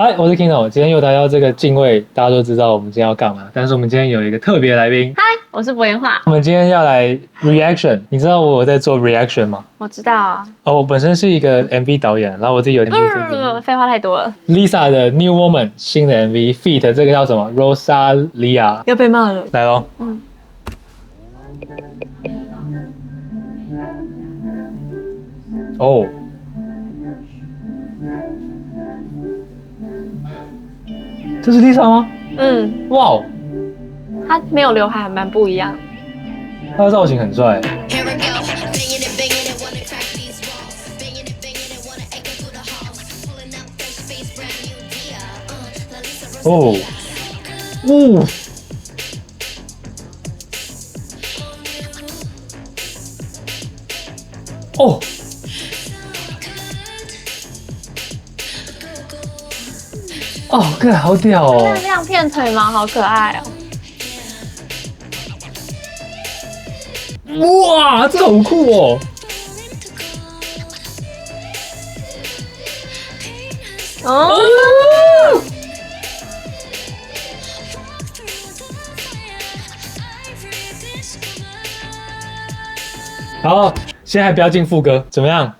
嗨，我是 Kino，今天又来到这个敬畏，大家都知道我们今天要干嘛，但是我们今天有一个特别来宾。嗨，我是博言化。我们今天要来 reaction， 你知道我在做 reaction 吗？我知道啊。我本身是一个 MV 导演，然后我自己有废话太多了。Lisa 的 New Woman 新的 MV feat 这个叫什么 Rosalia， 要被骂了。来咯。哦。这是 Lisa 吗？哇哦，她没有刘海，还蛮不一样。她的造型很帅。哦，哦，哦，看好屌哦！亮片腿毛好可爱哦！哇，这好酷哦！哦。好，现在还不要进副歌，怎么样？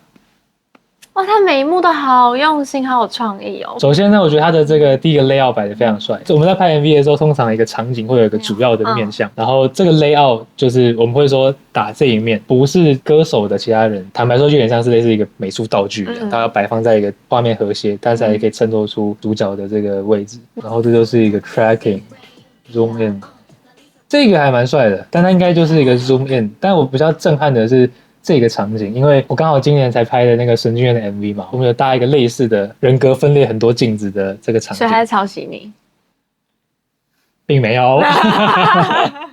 哇，他每一幕都好用心，好有创意哦。首先呢，我觉得他的这个第一个 layout 摆得非常帅。就我们在拍 MV 的时候，通常一个场景会有一个主要的面向，然后这个 layout 就是我们会说打这一面，不是歌手的其他人。坦白说，有点像是类似一个美术道具一样，它要摆放在一个画面和谐，但是还可以衬托出主角的这个位置。然后这就是一个 tracking zoom in， 这个还蛮帅的，但它应该就是一个 zoom in。但我比较震撼的是这个场景，因为我刚好今年才拍的那个神经院的 MV 嘛，我们有搭一个类似的人格分裂很多镜子的这个场景，所以还在抄袭你，并没有。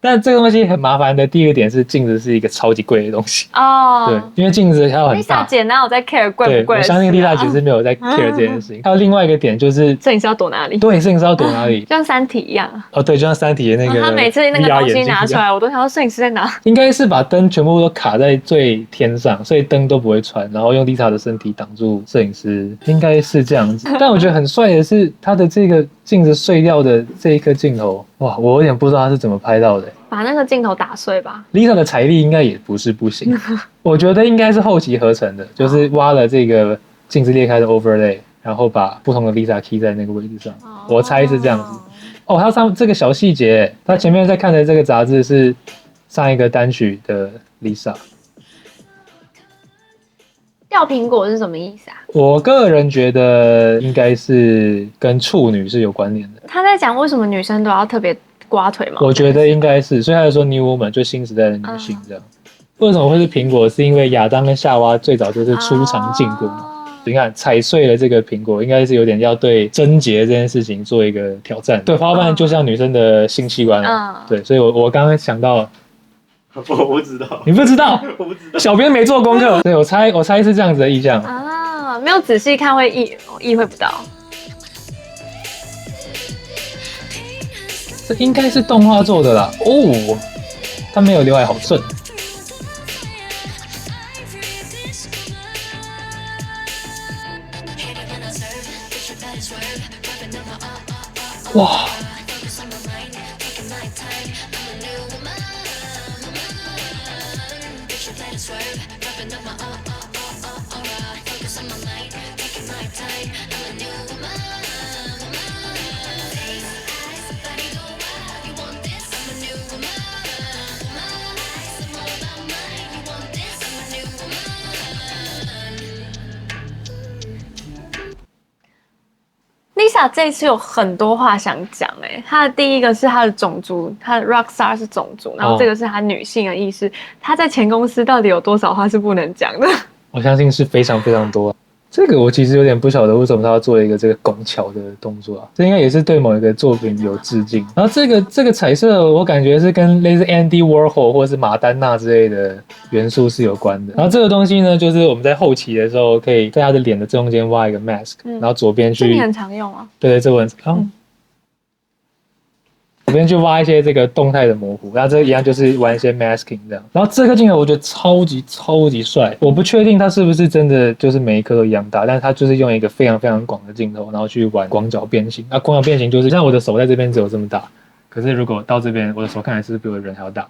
但这个东西很麻烦的第一个点是镜子是一个超级贵的东西哦。对，因为镜子它有很大。Lisa 姐哪有在 care 贵不贵？对，我相信 Lisa 姐是没有在 care 这件事情。还有另外一个点就是摄影师要躲哪里？对，摄影师要躲哪里？就像三体一样。哦，对，就像三体的那个 VR 眼镜一样，他每次那个东西拿出来，我都想说摄影师在哪？应该是把灯全部都卡在最天上，所以灯都不会穿，然后用 Lisa 的身体挡住摄影师，应该是这样子。但我觉得很帅的是他的这个镜子碎掉的这一颗镜头，哇，我有点不知道他是怎么拍到的。把那个镜头打碎吧。Lisa 的财力应该也不是不行，我觉得应该是后期合成的，就是挖了这个镜子裂开的 overlay， 然后把不同的 Lisa key 在那个位置上，我猜是这样子。哦，它上这个小细节，他前面在看的这个杂志是上一个单曲的 Lisa。掉苹果是什么意思啊？我个人觉得应该是跟处女是有关联的。他在讲为什么女生都要特别刮腿吗？我觉得应该是，所以他就说 New Woman 就新时代的女性这样。为什么会是苹果？是因为亚当跟夏娃最早就是出场禁果嘛。你看踩碎了这个苹果，应该是有点要对贞洁这件事情做一个挑战。对，花瓣就像女生的性器官对，所以我刚刚想到。我不知道，你不知道？我不知道，小编没做功课。对，我猜是这样子的意象啊，没有仔细看会意会不到。这应该是动画做的啦。哦，他没有刘海，好顺。哇！Lisa 这一次有很多话想讲她的第一个是她的种族，她的 Rockstar 是种族，然后这个是她女性的意识，她在前公司到底有多少话是不能讲的？我相信是非常非常多。这个我其实有点不晓得为什么他要做一个这个拱桥的动作啊，这应该也是对某一个作品有致敬。然后这个彩色，我感觉是跟类似 Andy Warhol 或者是马丹娜之类的元素是有关的。然后这个东西呢，就是我们在后期的时候，可以在他的脸的中间挖一个 mask，然后左边去。这你很常用啊。对，这个很常。我边去挖一些这个动态的模糊，然后这一样就是玩一些 masking 这样。然后这个镜头我觉得超级帅，我不确定它是不是真的就是每一颗都一样大，但是它就是用一个非常广的镜头，然后去玩广角变形。那广角变形就是像我的手在这边只有这么大。可是如果到这边，我的手看起来是比我的人还要大，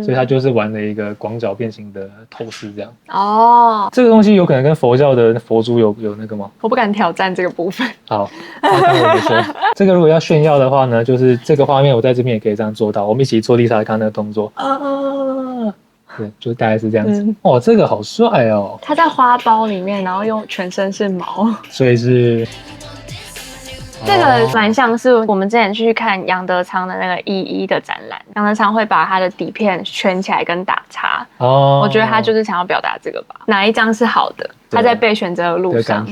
所以他就是玩了一个广角变形的透视这样。哦，这个东西有可能跟佛教的佛珠有那个吗？我不敢挑战这个部分。好，那看我没说。这个如果要炫耀的话呢，就是这个画面我在这边也可以这样做到。我们一起做丽莎刚刚那个动作对，就大概是这样子。哦，这个好帅哦！他在花苞里面，然后用全身是毛，所以是。这个蛮像是我们之前去看杨德昌的那个1:1的展览，杨德昌会把他的底片圈起来跟打叉。我觉得他就是想要表达这个吧。哪一张是好的？他在被选择的路上。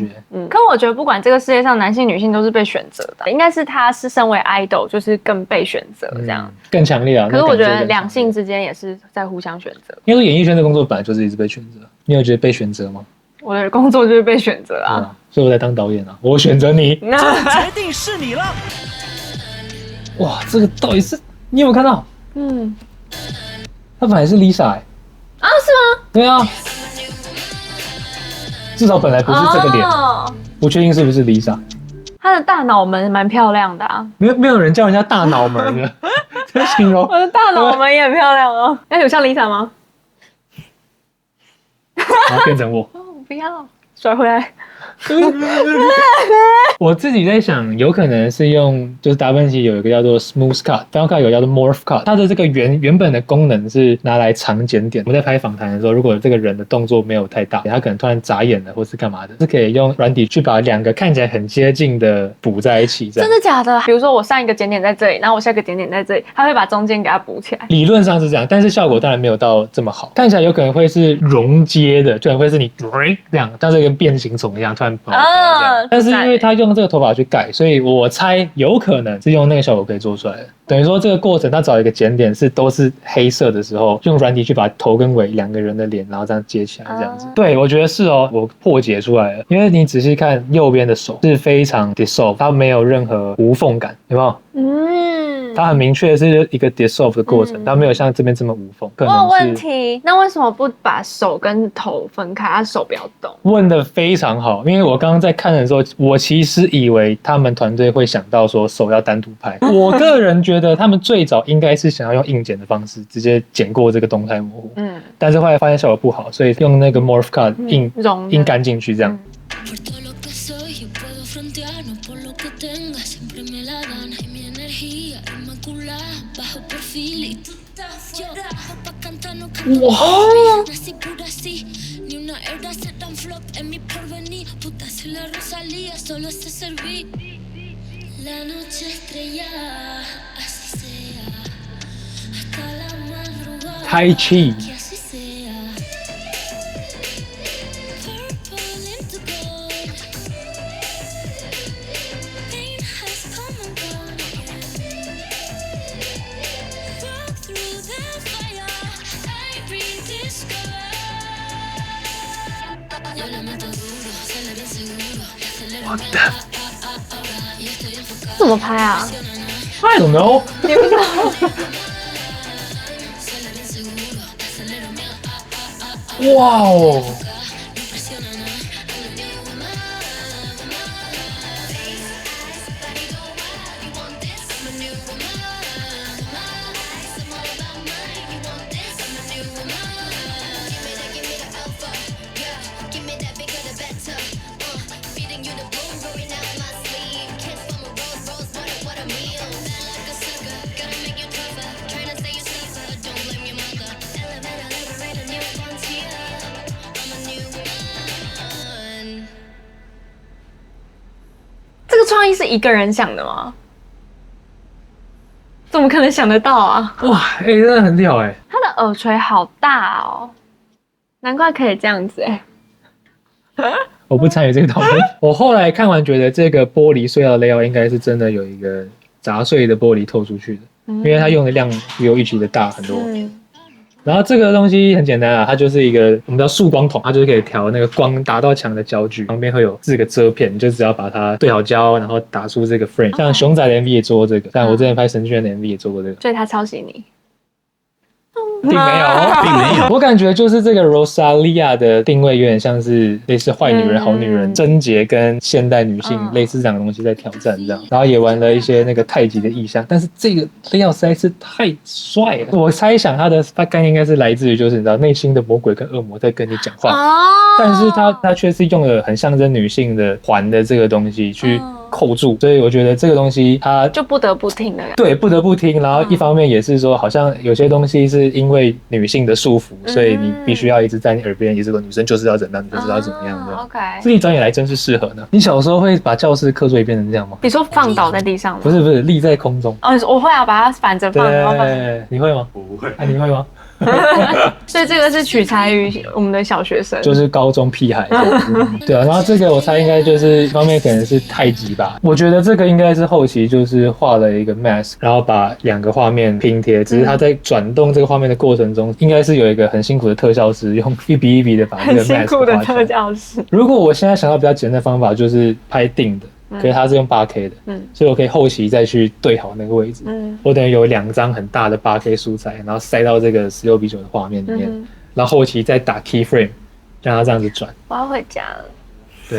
可我觉得不管这个世界上男性女性都是被选择的，应该是他是身为 idol 就是更被选择这样。更强烈啊！可是我觉得两性之间也是在互相选择。因为演艺圈的工作本来就是一直被选择，你有觉得被选择吗？我的工作就是被选择啊，所以我在当导演啊，我选择你，决定是你了。哇，这个到底是你有没有看到？他本来是 Lisa 是吗？对啊，至少本来不是这个脸，不确定是不是 Lisa。他的大脑门蛮漂亮的啊，没有人叫人家大脑门的，这形容。我的大脑门也很漂亮哦。那有像 Lisa 吗？然后变成我。不要甩回来。我自己在想，有可能是用，就是达芬奇有一个叫做 smooth cut，Final Cut 有叫做 morph cut， 它的这个原本的功能是拿来长剪点。我们在拍访谈的时候，如果这个人的动作没有太大，他可能突然眨眼了或是干嘛的，是可以用软体去把两个看起来很接近的补在一起。真的假的？比如说我上一个剪点在这里，然后我下一个剪点在这里，他会把中间给它补起来。理论上是这样，但是效果当然没有到这么好，看起来有可能会是溶接的，就可能会是你这样，像是一个变形虫一样突然跑这样。但是因为他用这个头发去盖，所以我猜有可能是用那个效果可以做出来的。等于说这个过程他找一个剪点都是黑色的时候，用软体去把头跟尾两个人的脸然后这样接起来这样子。对，我觉得是哦，我破解出来了。因为你仔细看右边的手是非常 dissolve， 它没有任何无缝感，有没有？它很明确是一个 dissolve 的过程，它没有像这边这么无缝。我有问题，那为什么不把手跟头分开？他手不要动。问得非常好，因为我刚刚在看的时候，我其实以为他们团队会想到说手要单独拍。我个人觉得他们最早应该是想要用硬剪的方式直接剪过这个动态模糊，但是后来发现效果不好，所以用那个 morph cut 硬干进去这样。哇！太气！我的，怎么拍啊 ？I don't know。你不知道？哇哦！这个创意是一个人想的吗？怎么可能想得到啊？哇，真的很屌哎！他的耳垂好大哦，难怪可以这样子哎。我不参与这个讨论。我后来看完觉得这个玻璃碎到的 layout 应该是真的有一个砸碎的玻璃透出去的，因为它用的量比我预期的大很多。然后这个东西很简单啊，它就是一个我们叫束光筒，它就是可以调那个光打到墙的焦距，旁边会有4个遮片，你就只要把它对好焦，然后打出这个 frame。像熊仔的 MV 也做过这个，像我之前拍神剧的 MV 也做过这个，所以他抄袭你。并没有。我感觉就是这个 Rosalia 的定位有点像是类似坏女人、好女人、贞洁跟现代女性类似这样的东西在挑战这样，然后也玩了一些那个太极的意象，但是这个layout实在是太帅了。我猜想它的概念应该是来自于就是你知道内心的魔鬼跟恶魔在跟你讲话，但是它却是用了很象征女性的环的这个东西去扣住，所以我觉得这个东西它就不得不听的，对，不得不听。然后一方面也是说，好像有些东西是因为女性的束缚，所以你必须要一直在你耳边，一直说女生就是要怎样，女生就是要怎么样的。OK， 自己转眼来真是适合呢。你小时候会把教室课桌椅变成这样吗？你说放倒在地上吗？不是，立在空中。哦，我会啊，把它反着放。对，你会吗？我不会。你会吗？所以这个是取材于我们的小学生，就是高中屁孩。对啊，然后这个我猜应该就是一方面可能是太极吧，我觉得这个应该是后期就是画了一个 mask， 然后把2个画面拼贴，只是他在转动这个画面的过程中，应该是有一个很辛苦的特效师用一笔一笔的把这个 mask 画很辛苦的特效师。如果我现在想到比较简单的方法，就是拍定的。可是它是用 8K 的，所以我可以后期再去对好那个位置。我等于有2张很大的 8K 素材，然后塞到这个16:9的画面里面，然后后期再打 keyframe， 让它这样子转。我要回家了。对，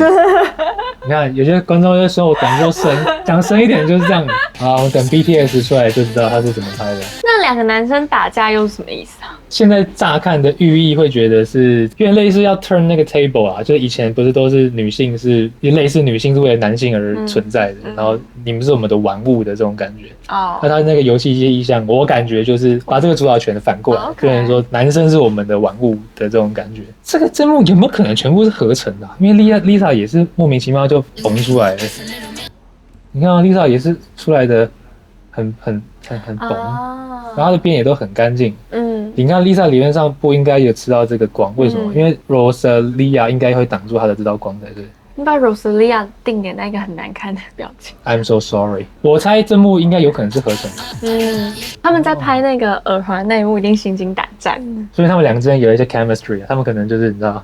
你看有些观众就说我讲说深，讲深一点就是这样。好，我们等 BTS 出来就知道他是怎么拍的。那2个男生打架又是什么意思啊？现在乍看的寓意会觉得是有点类似要 turn 那个 table 啊，就是以前不是都是女性是类似女性是为了男性而存在的，然后你们是我们的玩物的这种感觉。哦，那他那个游戏一些意象，我感觉就是把这个主导权反过来，变成说男生是我们的玩物的这种感觉。这个节目有没有可能全部是合成的？因为 Lisa 也是莫名其妙就缝出来了。你看Lisa 也是出来的很崩，然后它的边也都很干净。你看 Lisa 理论上不应该有吃到这个光，为什么？因为 Rosalia 应该会挡住她的这道光才对。你把 Rosalia 定点那个很难看的表情。I'm so sorry。我猜这幕应该有可能是合成的。他们在拍那个耳环那一幕一定心惊胆战。所以他们2个之间有一些 chemistry， 他们可能就是你知道。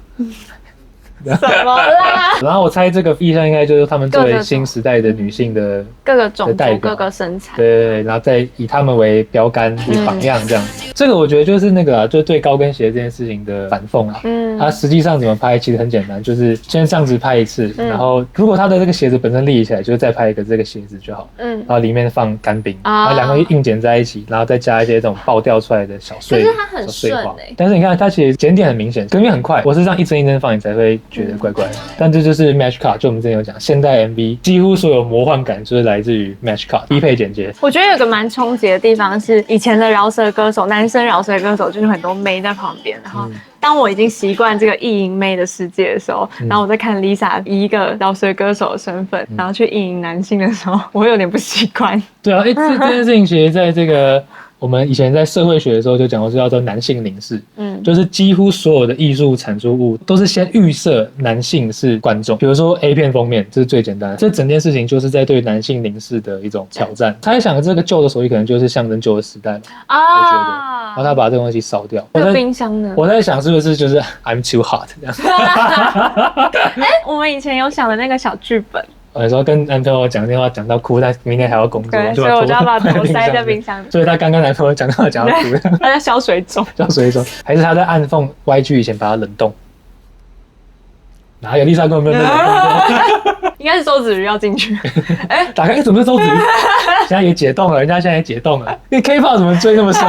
什么啦？然后我猜这个意象应该就是他们作为新时代的女性的各个种族、各个身材，对，然后再以他们为标杆、为榜样这样。这个我觉得就是那个就是对高跟鞋这件事情的反讽啊。它实际上怎么拍其实很简单，就是先这样子拍一次，然后如果它的这个鞋子本身立起来，就再拍一个这个鞋子就好。然后里面放干冰，然后2个硬剪在一起，然后再加一些这种爆掉出来的小碎花。但是你看它其实剪点很明显，根源很快。我是这样一帧一帧放，你才会觉得怪怪的。但这就是 Match Cut， 就我们之前有讲，现代 MV 几乎所有魔幻感就是来自于 Match Cut 低配剪接。我觉得有个蛮冲击的地方是，以前的饶舌歌手，男生饶舌歌手就是很多妹在旁边，然后当我已经习惯这个意淫妹的世界的时候，然后我在看 Lisa 以一个饶舌歌手的身份，然后去意淫男性的时候，我会有点不习惯。对啊，这件事情其实在这个我们以前在社会学的时候就讲过，是叫做男性凝视，就是几乎所有的艺术产出物都是先预设男性是观众。比如说 A 片封面，这是最简单的，这整件事情就是在对男性凝视的一种挑战。他在想这个旧的手机可能就是象征旧的时代嘛，我觉得，然后他把这个东西烧掉。这个冰箱呢？我在想是不是就是 I'm too hot 这样。我们以前有想的那个小剧本。有时候跟男朋友讲电话讲到哭，但明天还要工作，所以我就要把头塞在冰箱里。所以他刚刚男朋友讲到哭，他在消水肿，还是他在暗讽 YG 以前把他冷冻？哪有Lisa根本没有冷冻？应该是周子瑜要进去。打开怎么是周子瑜？现在也解冻了，人家现在也解冻了。你 K-pop 怎么追那么深？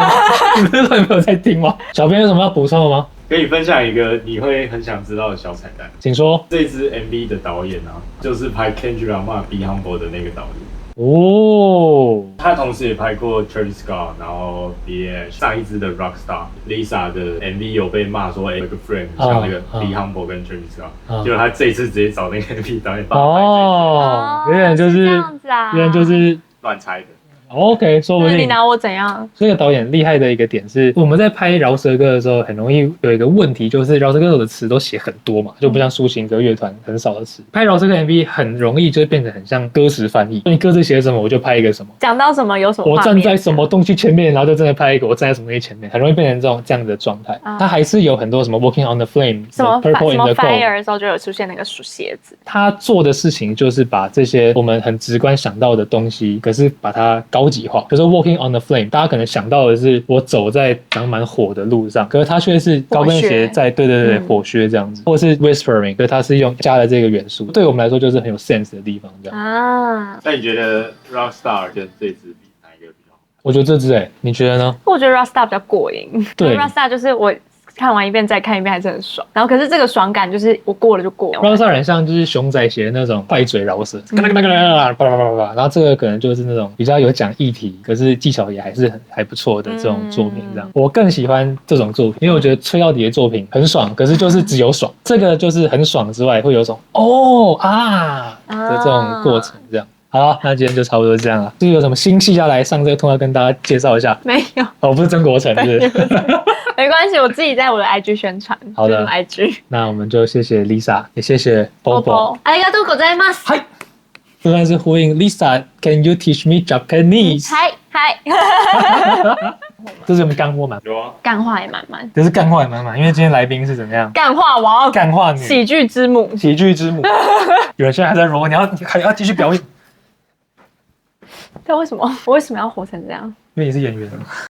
你不是说你没有在听吗？小编有什么要补充的吗？可以分享一个你会很想知道的小彩蛋，请说。这支 MV 的导演啊，就是拍 Kendrick Lamar、Be Humble 的那个导演。哦，他同时也拍过 Travis Scott， 然后 BH 上一支的 Rockstar。Lisa 的 MV 有被骂说，有个 frame 像那个 Be Humble 跟 Travis Scott， 结果他这一次直接找那个 MV 导演帮他拍这一支。原来就是这样子啊，原来就是乱猜的。OK， 说不定你拿我怎样？这个导演厉害的一个点是，我们在拍饶舌歌的时候，很容易有一个问题，就是饶舌歌手的词都写很多嘛，就不像抒情歌乐团很少的词。拍饶舌歌 MV 很容易就会变成很像歌词翻译，你歌词写什么我就拍一个什么，讲到什么有什么，我站在什么东西前面，然后就真的拍一个我站在什么东西前面，很容易变成这样的状态。它还是有很多什么 Walking on the Flame， 什么 Purple in the Fire 的时候就有出现那个鞋子。他做的事情就是把这些我们很直观想到的东西，可是把它高级化。比如说 Walking on the Flame， 大家可能想到的是我走在长满火的路上，可是它却是高跟鞋在对火靴这样子，或者是 Whispering， 可是它是用加了这个元素，对我们来说就是很有 sense 的地方这样啊。那你觉得 Rockstar 跟这支比哪一个比较好？我觉得这支你觉得呢？我觉得 Rockstar 比较过瘾。对 ，Rockstar 就是我看完一遍再看一遍还是很爽，然后可是这个爽感就是我过了就过了。Rockstar 很像就是熊仔鞋那种快嘴饶舌，然后这个可能就是那种比较有讲议题，可是技巧也还不错的这种作品这样。我更喜欢这种作品，因为我觉得吹到底的作品很爽，可是就是只有爽，这个就是很爽之外会有种的这种过程这样。好，那今天就差不多这样了。就是有什么新戏要来上这个通告跟大家介绍一下？没有，不是曾国城，是不是？没关系，我自己在我的 IG 宣传。好的 ，IG。那我们就谢谢 Lisa， 也谢谢 Bobo。ありがとうございます。嗨，这算是呼应 Lisa。Can you teach me Japanese？ 嗨。这是我们干货满，有啊，干话也满满。这是干话也满满，因为今天来宾是怎么样？干话王，干话女，喜剧之母，喜剧之母。有人现在还在揉，你还要继续表演？但为什么我为什么要活成这样？因为你是演员。